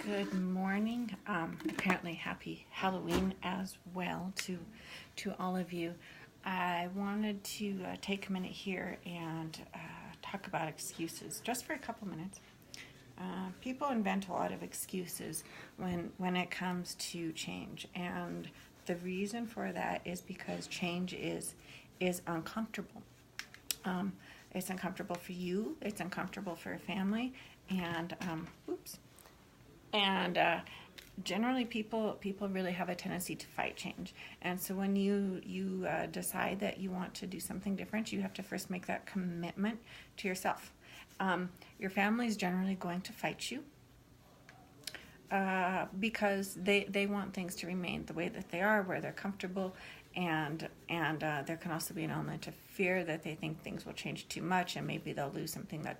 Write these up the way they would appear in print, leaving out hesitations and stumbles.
Good morning. Apparently, happy Halloween as well to all of you. I wanted to take a minute here and talk about excuses just for a couple minutes. People invent a lot of excuses when it comes to change, and the reason for that is because change is uncomfortable. It's uncomfortable for you. It's uncomfortable for a family, and oops. And generally, people really have a tendency to fight change. And so when you decide that you want to do something different, you have to first make that commitment to yourself. Your family is generally going to fight you because they want things to remain the way that they are, where they're comfortable, and there can also be an element of fear that they think things will change too much, and maybe they'll lose something that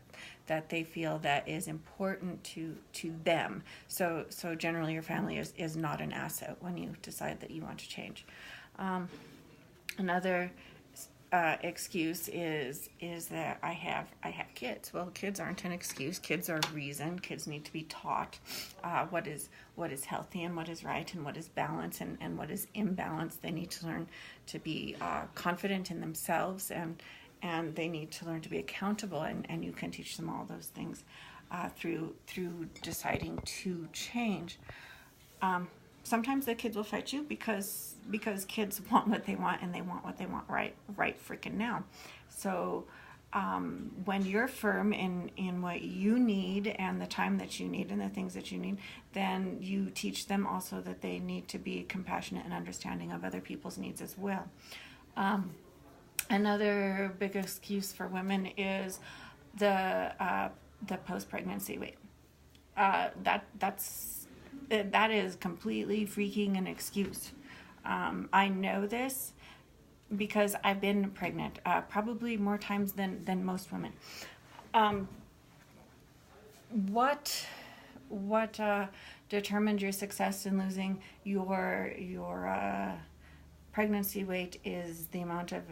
they feel that is important to them. So generally, your family is not an asset when you decide that you want to change. Another excuse is that I have kids. Well, kids aren't an excuse. Kids are a reason. Kids need to be taught what is healthy and what is right and what is balance and what is imbalance. They need to learn to be confident in themselves, and they need to learn to be accountable, and you can teach them all those things through deciding to change. Sometimes the kids will fight you because kids want what they want, and they want what they want right freaking now. So when you're firm in what you need and the time that you need and the things that you need, then you teach them also that they need to be compassionate and understanding of other people's needs as well. Another big excuse for women is the post-pregnancy weight. That is completely freaking an excuse. I know this because I've been pregnant probably more times than most women. What determined your success in losing your pregnancy weight is the amount of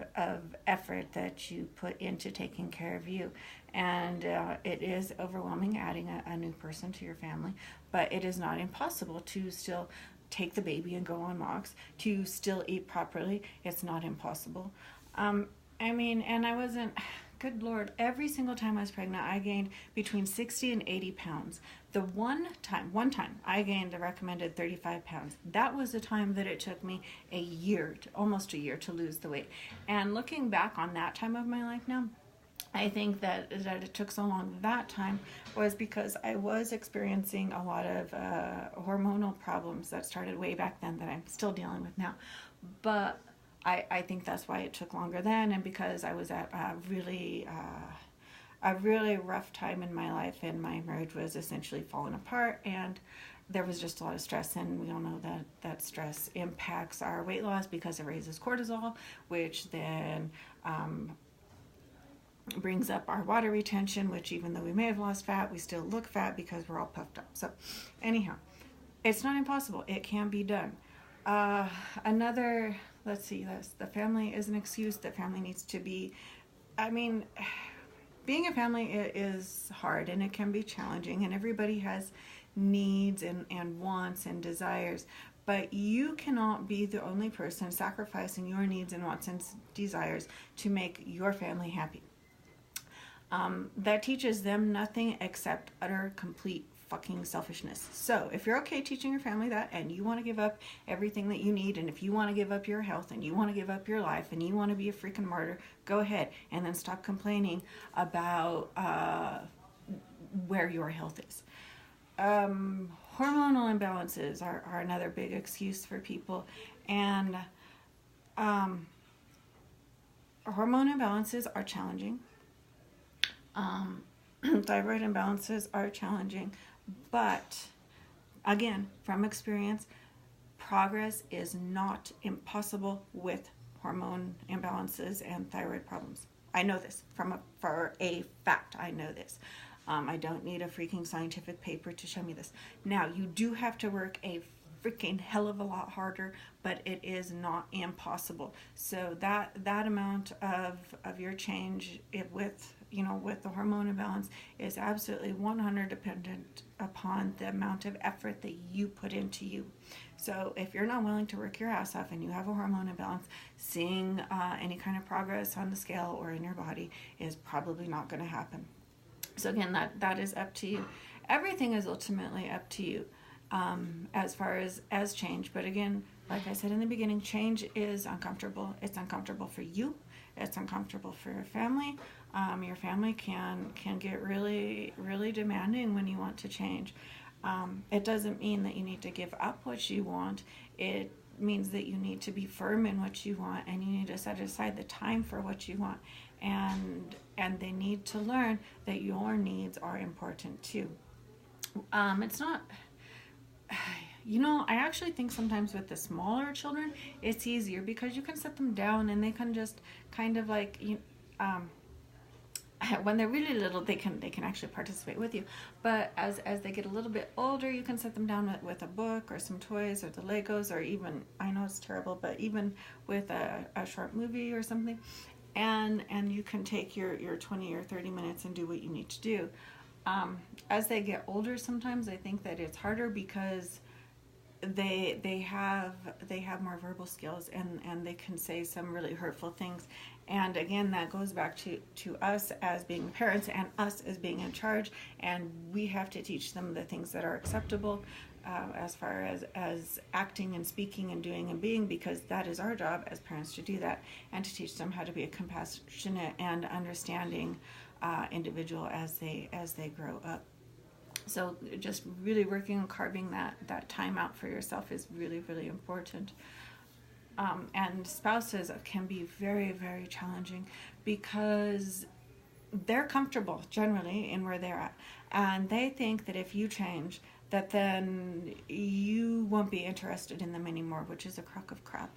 effort that you put into taking care of you. And it is overwhelming adding a new person to your family, but it is not impossible to still take the baby and go on walks, to still eat properly. It's not impossible. And I wasn't, good Lord, every single time I was pregnant, I gained between 60 and 80 pounds. The one time I gained the recommended 35 pounds. That was the time that it took me almost a year to lose the weight. And looking back on that time of my life now, I think that it took so long that time was because I was experiencing a lot of hormonal problems that started way back then that I'm still dealing with now. But I think that's why it took longer then, and because I was at a really rough time in my life, and my marriage was essentially falling apart, and there was just a lot of stress, and we all know that stress impacts our weight loss because it raises cortisol, which then brings up our water retention, which even though we may have lost fat, we still look fat because we're all puffed up. So anyhow, it's not impossible. It can be done. Let's see this. The family is an excuse. The family needs to be, being a family is hard, and it can be challenging, and everybody has needs and wants and desires. But you cannot be the only person sacrificing your needs and wants and desires to make your family happy. That teaches them nothing except utter, complete fucking selfishness. So if you're okay teaching your family that, and you want to give up everything that you need, and if you want to give up your health, and you want to give up your life, and you want to be a freaking martyr, go ahead, and then stop complaining about where your health is. Hormonal imbalances are another big excuse for people, and hormone imbalances are challenging. Thyroid imbalances are challenging, but again, from experience, progress is not impossible with hormone imbalances and thyroid problems. I know this for a fact. I know this. I don't need a freaking scientific paper to show me this. Now, you do have to work a freaking hell of a lot harder, but it is not impossible. So that amount of your change with with the hormone imbalance is absolutely 100 dependent upon the amount of effort that you put into you. So if you're not willing to work your ass off and you have a hormone imbalance, seeing any kind of progress on the scale or in your body is probably not going to happen. So again, that is up to you. Everything is ultimately up to you as far as change. But again, like I said in the beginning, change is uncomfortable. It's uncomfortable for you. It's uncomfortable for your family. Your family can get really, really demanding when you want to change. It doesn't mean that you need to give up what you want. It means that you need to be firm in what you want, and you need to set aside the time for what you want. And they need to learn that your needs are important too. It's not... I actually think sometimes with the smaller children, it's easier because you can set them down and they can just kind of like, when they're really little, they can actually participate with you. But as they get a little bit older, you can set them down with a book or some toys or the Legos, or even, I know it's terrible, but even with a short movie or something. And you can take your 20 or 30 minutes and do what you need to do. As they get older, sometimes I think that it's harder because they have more verbal skills, and they can say some really hurtful things. And again, that goes back to us as being parents and us as being in charge, and we have to teach them the things that are acceptable as far as acting and speaking and doing and being, because that is our job as parents to do that, and to teach them how to be a compassionate and understanding individual as they grow up. So just really working on carving that time out for yourself is really, really important. And spouses can be very, very challenging because they're comfortable generally in where they're at. And they think that if you change, that then you won't be interested in them anymore, which is a crock of crap.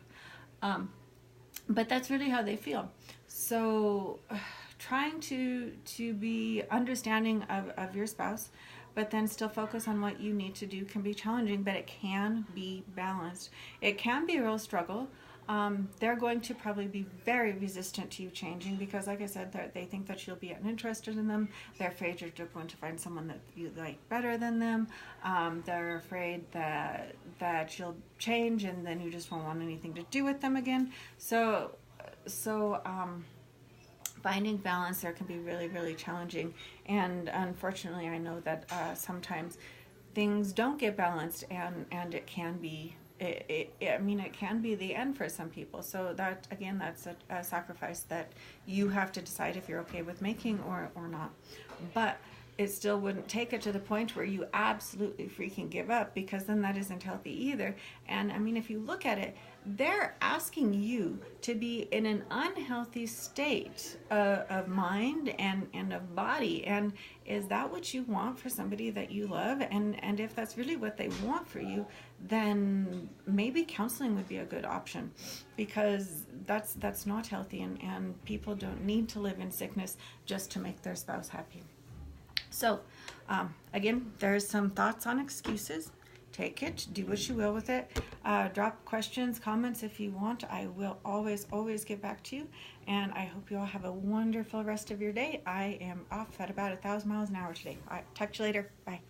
But that's really how they feel. So trying to be understanding of your spouse, but then still focus on what you need to do can be challenging, but it can be balanced. It can be a real struggle. They're going to probably be very resistant to you changing because, like I said, they think that you'll be uninterested in them. They're afraid you're going to find someone that you like better than them. They're afraid that you'll change and then you just won't want anything to do with them again. So finding balance there can be really, really challenging. And unfortunately, I know that sometimes things don't get balanced, and it can be, it can be the end for some people. So that, again, that's a sacrifice that you have to decide if you're okay with making or not. But it still wouldn't take it to the point where you absolutely freaking give up, because then that isn't healthy either. And I mean, if you look at it, they're asking you to be in an unhealthy state of mind and of body. And is that what you want for somebody that you love? And if that's really what they want for you, then maybe counseling would be a good option, because that's not healthy, and people don't need to live in sickness just to make their spouse happy. So, again, there's some thoughts on excuses. Take it, do what you will with it. Drop questions, comments if you want. I will always get back to you. And I hope you all have a wonderful rest of your day. I am off at about 1,000 miles an hour today. All right, talk to you later. Bye.